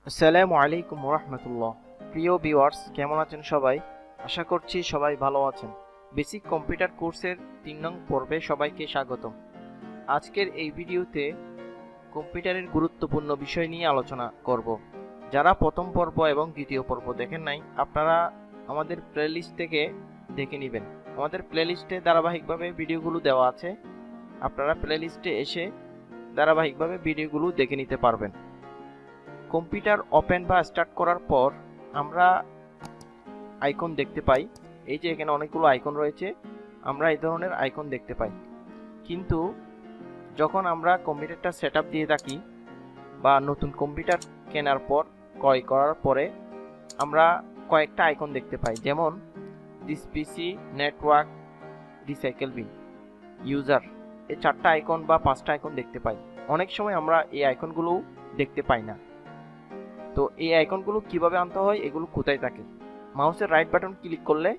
আসসালামু আলাইকুম রাহমাতুল্লাহ। প্রিয় ভিউয়ার্স, কেমন আছেন সবাই? আশা করছি সবাই ভালো আছেন। বেসিক কম্পিউটার কোর্সের ৩ নং পর্বে সবাইকে স্বাগতম। আজকের এই ভিডিওতে কম্পিউটারের গুরুত্বপূর্ণ বিষয় নিয়ে আলোচনা করব। যারা প্রথম পর্ব এবং দ্বিতীয় পর্ব দেখেন নাই, আপনারা আমাদের প্লেলিস্ট থেকে দেখে নেবেন। আমাদের প্লেলিস্টে ধারাবাহিকভাবে ভিডিওগুলো দেওয়া আছে, আপনারা প্লেলিস্টে এসে ধারাবাহিকভাবে ভিডিওগুলো দেখে নিতে পারবেন। কম্পিউটার ওপেন বা স্টার্ট করার পর আমরা আইকন দেখতে পাই। এই যে এখানে অনেকগুলো আইকন রয়েছে, আমরা এই ধরনের আইকন দেখতে পাই। কিন্তু যখন আমরা কম্পিউটারটা সেটআপ দিয়ে থাকি বা নতুন কম্পিউটার কেনার পর ক্রয় করার পরে আমরা কয়েকটা আইকন দেখতে পাই, যেমন this PC, network, recycle bin, user. এই 4টা আইকন বা 5টা আইকন দেখতে পাই। অনেক সময় আমরা এই আইকনগুলো দেখতে পাই না। তো এই আইকনগুলো কিভাবে আনতে হয়, এগুলো কোথায় থাকে? মাউসের রাইট বাটন ক্লিক করলে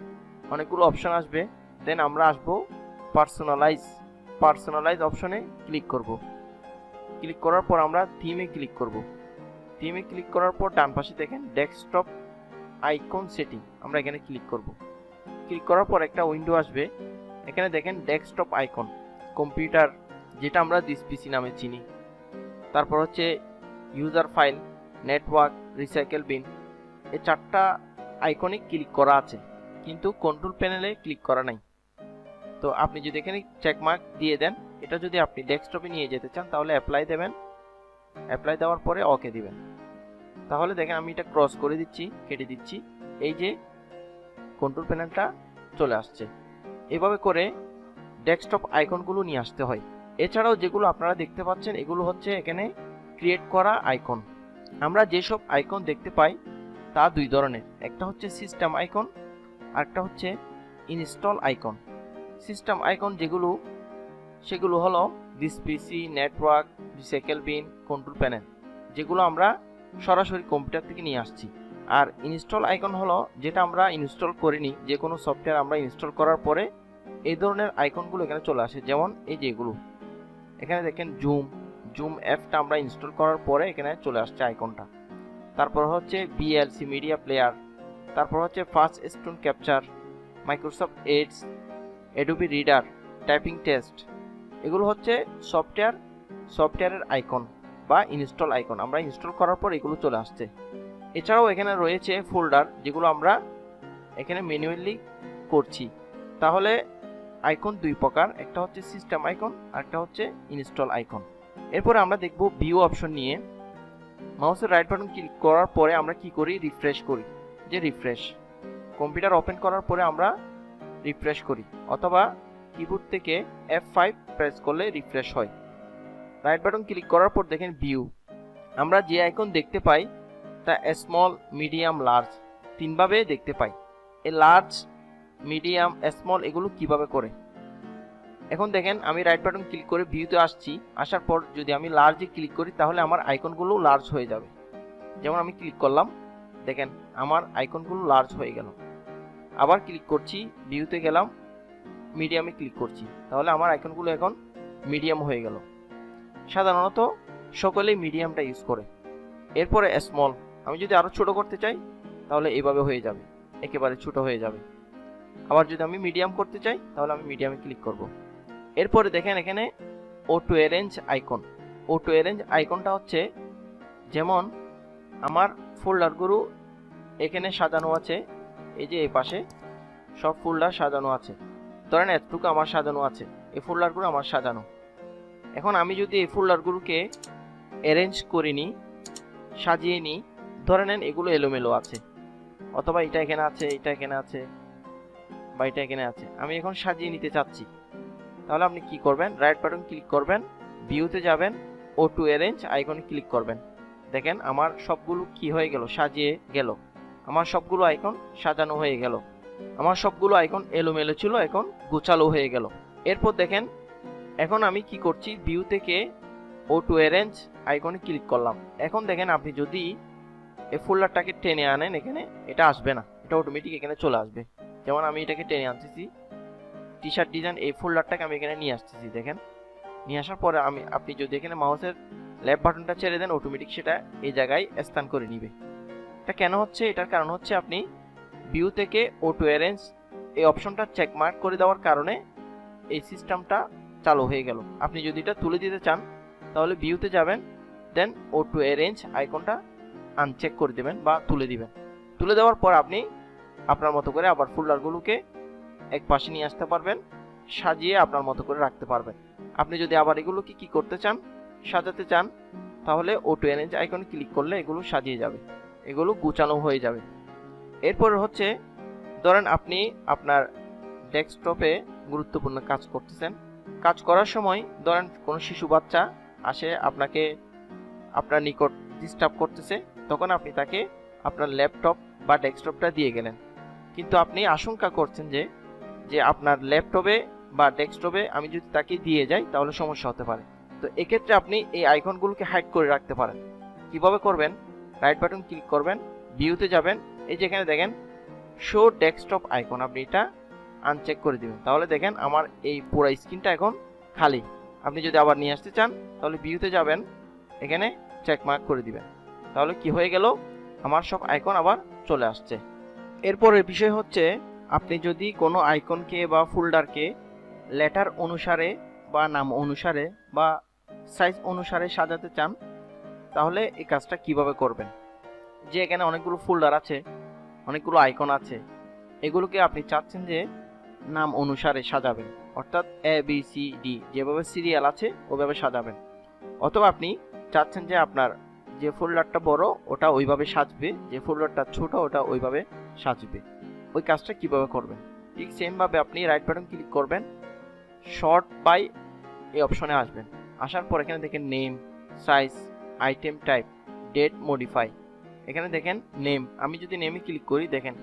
অনেকগুলো অপশন আসবে। দেন আমরা আসবো পার্সোনালাইজ অপশনে ক্লিক করব। ক্লিক করার পর আমরা থিমে ক্লিক করব। থিমে ক্লিক করার পর ডান পাশে দেখেন ডেস্কটপ আইকন সেটিং, আমরা এখানে ক্লিক করব। ক্লিক করার পর একটা উইন্ডো আসবে। এখানে দেখেন ডেস্কটপ আইকন, কম্পিউটার, যেটা আমরা দিস পিসি নামে চিনি। তারপর হচ্ছে user file, network, recycle bin. এই 4টা আইকনে ক্লিক করা আছে, কিন্তু কন্ট্রোল প্যানেলে ক্লিক করা নাই। তো আপনি যদি এখানে চেকমার্ক দিয়ে দেন, এটা যদি আপনি ডেস্কটপে নিয়ে যেতে চান তাহলে অ্যাপ্লাই দেবেন। অ্যাপ্লাই দেওয়ার পরে ওকে দিবেন। তাহলে দেখেন আমি এটা ক্রস করে দিচ্ছি, কেটে দিচ্ছি। এই যে কন্ট্রোল প্যানেলটা চলে আসছে। এভাবে করে ডেস্কটপ আইকনগুলো নিয়ে আসতে হয়। এছাড়াও যেগুলো আপনারা দেখতে পাচ্ছেন, এগুলো হচ্ছে এখানে ক্রিয়েট করা আইকন। আমরা যেসব আইকন দেখতে পাই তা 2 ধরনের, একটা হচ্ছে সিস্টেম আইকন আর একটা হচ্ছে ইনস্টল আইকন। সিস্টেম আইকন সেগুলো হলো this PC, network, recycle bin, control panel, যেগুলো আমরা সরাসরি কম্পিউটার থেকে নিয়ে আসছি। আর ইনস্টল আইকন হলো যেটা আমরা ইনস্টল করিনি, যে কোনো সফটওয়্যার আমরা ইনস্টল করার পরে এই ধরনের আইকনগুলো এখানে চলে আসে। যেমন এই যে এগুলো এখানে দেখেন জুম অ্যাপটা আমরা ইনস্টল করার পরে এখানে চলে আসছে আইকনটা। তারপর হচ্ছে বিএলসি মিডিয়া প্লেয়ার, তারপর হচ্ছে FastStone Capture, Microsoft Edge, Adobe Reader, typing test. এগুলো হচ্ছে সফটওয়্যারের আইকন বা ইনস্টল আইকন, আমরা ইনস্টল করার পর এগুলো চলে আসছে। এছাড়াও এখানে রয়েছে ফোল্ডার, যেগুলো আমরা এখানে ম্যানুয়ালি করছি। তাহলে আইকন 2 প্রকার, একটা হচ্ছে সিস্টেম আইকন আর একটা হচ্ছে ইনস্টল আইকন। এরপরে আমরা দেখব ভিউ অপশন নিয়ে। মাউসের রাইট বাটন ক্লিক করার পরে আমরা কি করি, রিফ্রেশ করি। যে রিফ্রেশ, কম্পিউটার ওপেন করার পরে আমরা রিফ্রেশ করি, অথবা কিবোর্ড থেকে F5 প্রেস করলে রিফ্রেশ হয়। রাইট বাটন ক্লিক করার পর দেখেন ভিউ, আমরা যে আইকন দেখতে পাই তা স্মল, মিডিয়াম, লার্জ 3 ভাবে দেখতে পাই। এই লার্জ, মিডিয়াম, স্মল এগুলো কিভাবে করে? এখন দেখেন আমি রাইট বাটন ক্লিক করে ভিউতে আসছি। আসার পর যদি আমি লার্জে ক্লিক করি তাহলে আমার আইকনগুলো লার্জ হয়ে যাবে। যেমন আমি ক্লিক করলাম, দেখেন আমার আইকনগুলো লার্জ হয়ে গেল। আবার ক্লিক করছি, ভিউতে গেলাম, মিডিয়ামে ক্লিক করছি, তাহলে আমার আইকনগুলো এখন মিডিয়াম হয়ে গেল। সাধারণত সকলেই মিডিয়ামটা ইউজ করে। এরপরে স্মল, আমি যদি আরো ছোট করতে চাই তাহলে এইভাবে হয়ে যাবে, একেবারে ছোট হয়ে যাবে। আবার যদি আমি মিডিয়াম করতে চাই তাহলে আমি মিডিয়ামে ক্লিক করব। এরপরে দেখেন এখানে auto arrange icon. Auto arrange আইকনটা হচ্ছে, যেমন আমার ফোল্ডারগুলো এখানে সাজানো আছে, এই যে এই পাশে সব ফোল্ডার সাজানো আছে। ধরেন এতটুকু আমার সাজানো আছে, এই ফোল্ডারগুলো আমার সাজানো। এখন আমি যদি এই ফোল্ডারগুলোকে অ্যারেঞ্জ করে নিই, সাজিয়ে নিই, ধরে নেন এগুলো এলোমেলো আছে, অথবা এটা এখানে আছে, এটা এখানে আছে, বা এটা এখানে আছে, আমি এখন সাজিয়ে নিতে চাচ্ছি। তাহলে আপনি কি করবেন, রাইট বাটন ক্লিক করবেন, ভিউতে যাবেন, অটো অ্যারেঞ্জ আইকনে ক্লিক করবেন। দেখেন আমার সবগুলো কি হয়ে গেল, সাজিয়ে গেল। আমার সবগুলো আইকন সাজানো হয়ে গেল। আমার সবগুলো আইকন এলোমেলো ছিল, এখন গোছালো হয়ে গেল। এরপর দেখেন এখন আমি কি করছি, ভিউ থেকে অটো অ্যারেঞ্জ আইকনে ক্লিক করলাম। এখন দেখেন আপনি যদি এই ফোল্ডারটাকে টেনে আনেন, এখানে এটা আসবে না, এটা অটোমেটিক এখানে চলে আসবে। যেমন আমি এটাকে টেনে আনতেছি, টি শার্ট ডিজাইন, এই ফোল্ডারটাকে আমি এখানে নিয়ে আসতেছি। দেখেন নিয়ে আসার পরে আপনি যদি এখানে মাউসের লেফট বাটনটা ছেড়ে দেন, অটোমেটিক সেটা এই জায়গায় স্থান করে নিবে। এটা কেন হচ্ছে? এটার কারণ হচ্ছে আপনি ভিউ থেকে অটো অ্যারেঞ্জ এই অপশনটা চেক মার্ক করে দেওয়ার কারণে এই সিস্টেমটা চালু হয়ে গেল। আপনি যদি এটা তুলে দিতে চান তাহলে ভিউতে যাবেন, দেন অটো অ্যারেঞ্জ আইকনটা আনচেক করে দেবেন বা তুলে দিবেন। তুলে দেওয়ার পর আপনি আপনার মতো করে আবার ফোল্ডারগুলোকে এক পাশে নিয়ে আসতে পারবেন, সাজিয়ে আপনার মতো করে রাখতে পারবেন। আপনি যদি আবার এগুলোকে কি করতে চান, সাজাতে চান, তাহলে অটো অ্যারেঞ্জ আইকনে ক্লিক করলে এগুলো সাজিয়ে যাবে, এগুলো গুছানো হয়ে যাবে। এরপর হচ্ছে ধরেন আপনি আপনার ডেস্কটপে গুরুত্বপূর্ণ কাজ করতেছেন, কাজ করার সময় ধরেন কোনো শিশু বাচ্চা আসে আপনাকে আপনার নিকট ডিস্টার্ব করতেছে, তখন আপনি তাকে আপনার ল্যাপটপ বা ডেস্কটপটা দিয়ে গেলেন, কিন্তু আপনি আশঙ্কা করছেন যে আপনার ল্যাপটপে বা ডেস্কটপে আমি যদি তাকে দিয়ে যাই তাহলে সমস্যা হতে পারে। তো এক্ষেত্রে আপনি এই আইকনগুলোকে হাইড করে রাখতে পারেন। কিভাবে করবেন? রাইট বাটন ক্লিক করবেন, ভিউতে যাবেন, এই যেখানে দেখেন শো ডেস্কটপ আইকন, আপনি এটা আনচেক করে দিবেন। তাহলে দেখেন আমার এই পুরো স্ক্রিনটা এখন খালি। আপনি যদি আবার নিয়ে আসতে চান তাহলে ভিউতে যাবেন, এখানে চেক মার্ক করে দিবেন, তাহলে কি হয়ে গেল, আমার সব আইকন আবার চলে আসছে। এরপরের বিষয় হচ্ছে আপনি যদি কোনো আইকনকে বা ফোল্ডারকে লেটার অনুসারে বা নাম অনুসারে বা সাইজ অনুসারে সাজাতে চান তাহলে এই কাজটা কিভাবে করবেন। যে এখানে অনেকগুলো ফোল্ডার আছে, অনেকগুলো আইকন আছে, এগুলোকে আপনি চাচ্ছেন যে নাম অনুসারে সাজাবেন, অর্থাৎ ABCD যেভাবে সিরিয়াল আছে ওইভাবে সাজাবেন। অথবা আপনি চাচ্ছেন যে আপনার যে ফোল্ডারটা বড় ওটা ওইভাবে সাজবে, যে ফোল্ডারটা ছোট ওটা ওইভাবে সাজবে। ওই কাজটা কিভাবে করবেন? ঠিক সেম ভাবে আপনি রাইট বাটন ক্লিক করবেন, শর্ট বাই এই অপশনে আসবেন, আসার পর এখানে দেখেন name, size, item type, date, modify. এখানে দেখেন নেম, আমি যদি নেমে ক্লিক করি দেখেন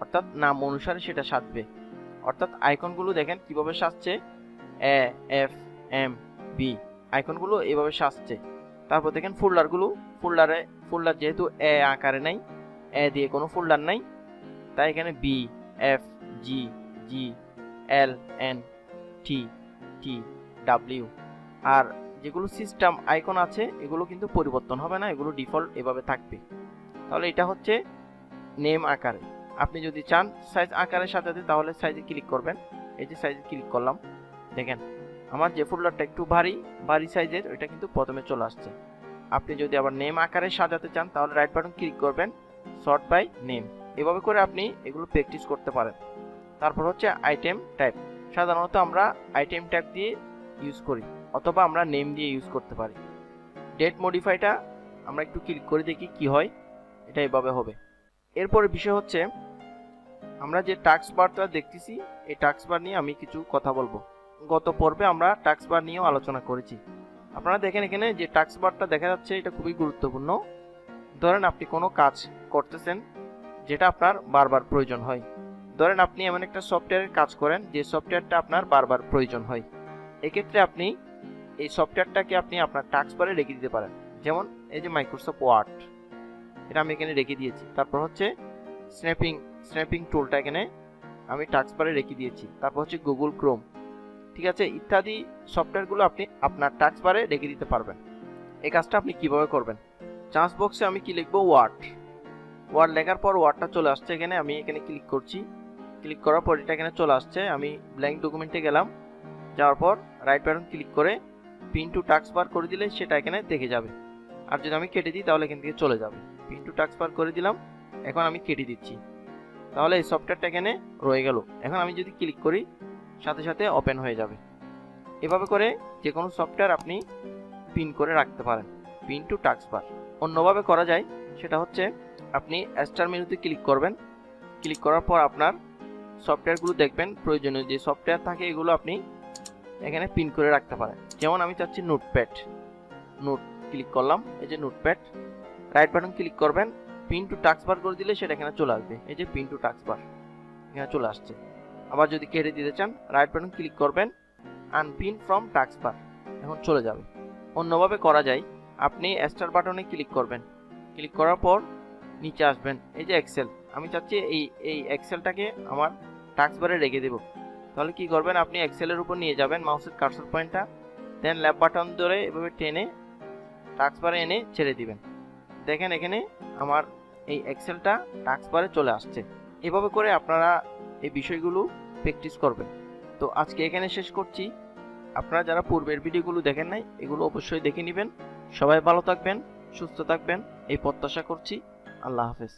অর্থাৎ নাম অনুসারে সেটা সাজবে। অর্থাৎ আইকনগুলো দেখেন কিভাবে সাজছে, AFMB আইকনগুলো এভাবে সাজছে। তারপর দেখেন ফোল্ডার যেহেতু এ আকারে নাই, এ দিয়ে কোনো ফোল্ডার নাই, তাই এখানে BFGGLNTTW। আর যেগুলো সিস্টেম আইকন আছে এগুলো কিন্তু পরিবর্তন হবে না, এগুলো ডিফল্ট এভাবে থাকবে। তাহলে এটা হচ্ছে নেম আকারে। আপনি যদি চান সাইজ আকারে সাজাতে তাহলে সাইজে ক্লিক করবেন, এই যে সাইজে ক্লিক করলাম, দেখেন আমার যে ফোল্ডারটা একটু ভারী সাইজের ওইটা কিন্তু প্রথমে চলে আসছে। আপনি যদি আবার নেম আকারে সাজাতে চান তাহলে রাইট বাটন ক্লিক করবেন, সর্ট বাই নেম। এভাবে করে আপনি এগুলো প্র্যাকটিস করতে পারেন। তারপর হচ্ছে আইটেম টাইপ, সাধারণত আমরা আইটেম টাইপ দিয়ে ইউজ করি অথবা আমরা নেম দিয়ে ইউজ করতে পারি। ডেট মডিফাইটা আমরা একটু ক্লিক করে দেখি কি হয়, এটা এভাবে হবে। এরপরে বিষয় হচ্ছে আমরা যে টাস্ক বারটা দেখতেছি এই টাস্ক বার নিয়ে আমি কিছু কথা বলবো। গত পর্বে আমরা টাস্ক বার নিয়েও আলোচনা করেছি। আপনারা দেখেন এখানে যে টাস্ক বারটা দেখা যাচ্ছে এটা খুবই গুরুত্বপূর্ণ। ধরেন আপনি কোনো কাজ করতেছেন যেটা আপনার বারবার প্রয়োজন হয়, ধরেন আপনি এমন একটা সফটওয়্যারের কাজ করেন যে সফটওয়্যারটা আপনার বারবার প্রয়োজন হয়, এক্ষেত্রে আপনি এই সফটওয়্যারটাকে আপনি আপনার টাস্ক বারে রেখে দিতে পারেন। যেমন এই যে মাইক্রোসফট ওয়ার্ড, এটা আমি এখানে রেখে দিয়েছি। তারপর হচ্ছে স্ন্যাপিং টুলটা এখানে আমি টাস্ক বারে রেখে দিয়েছি। তারপর হচ্ছে গুগল ক্রোম, ঠিক আছে, ইত্যাদি সফটওয়্যারগুলো আপনি আপনার টাস্ক বারে রেখে দিতে পারবেন। এই কাজটা আপনি কিভাবে করবেন? চান্স বক্সে আমি কি লিখবো, ওয়ার্ড লেখার পর ওয়ার্ডটা চলে আসছে এখানে, আমি এখানে ক্লিক করছি, ক্লিক করার পর এটা এখানে চলে আসছে। আমি ব্ল্যাঙ্ক ডকুমেন্টে গেলাম, যাওয়ার পর রাইট বাটন ক্লিক করে পিন টু টাস্ক বার করে দিলে সেটা এখানে দেখে যাবে। আর যদি আমি কেটে দিই তাহলে এখান থেকে চলে যাবে। পিন টু টাস্ক বার করে দিলাম, এখন আমি কেটে দিচ্ছি, তাহলে এই সফটওয়্যারটা এখানে রয়ে গেল। এখন আমি যদি ক্লিক করি সাথে সাথে ওপেন হয়ে যাবে। এভাবে করে যে কোনো সফটওয়্যার আপনি পিন করে রাখতে পারেন, পিন টু টাস্ক বার। অন্যভাবে করা যায়, সেটা হচ্ছে আপনি স্টার মেনুতে ক্লিক করবেন, ক্লিক করার পর আপনার সফটওয়্যারগুলো দেখবেন, প্রয়োজনীয় যে সফটওয়্যার থাকে এগুলো আপনি এখানে পিন করে রাখতে পারেন। যেমন আমি চাচ্ছি নোটপ্যাড, ক্লিক করলাম, এই যে নোটপ্যাড, রাইট বাটন ক্লিক করবেন, পিন টু টাস্ক বার করে দিলে সেটা এখানে চলে আসবে। এই যে পিন টু টাস্ক বার এখানে চলে আসছে। আবার যদি কেটে দিতে চান রাইট বাটন ক্লিক করবেন, আনপিন ফ্রম টাস্ক বার, এখন চলে যাবে। অন্যভাবে করা যায়, আপনি স্টার বাটনে ক্লিক করবেন, ক্লিক করার পর নিচে আসবেন, এই যে এক্সেল, আমি চাচ্ছি এই এক্সেলটাকে আমার টাস্ক বারে রেখে দেব। তাহলে কি করবেন, আপনি এক্সেলের উপর নিয়ে যাবেন মাউসের কার্সর পয়েন্টটা, দেন লেফট বাটন ধরে এভাবে টেনে টাস্ক বারে এনে ছেড়ে দিবেন। দেখেন এখানে আমার এই এক্সেলটা টাস্ক বারে চলে আসছে। এভাবে করে আপনারা এই বিষয়গুলো প্র্যাকটিস করবেন। তো আজকে এখানে শেষ করছি। আপনারা যারা পূর্বের ভিডিওগুলো দেখেন নাই, এগুলো অবশ্যই দেখে নেবেন। সবাই ভালো থাকবেন, সুস্থ থাকবেন এই প্রত্যাশা করছি। আল্লাহ হাফেজ।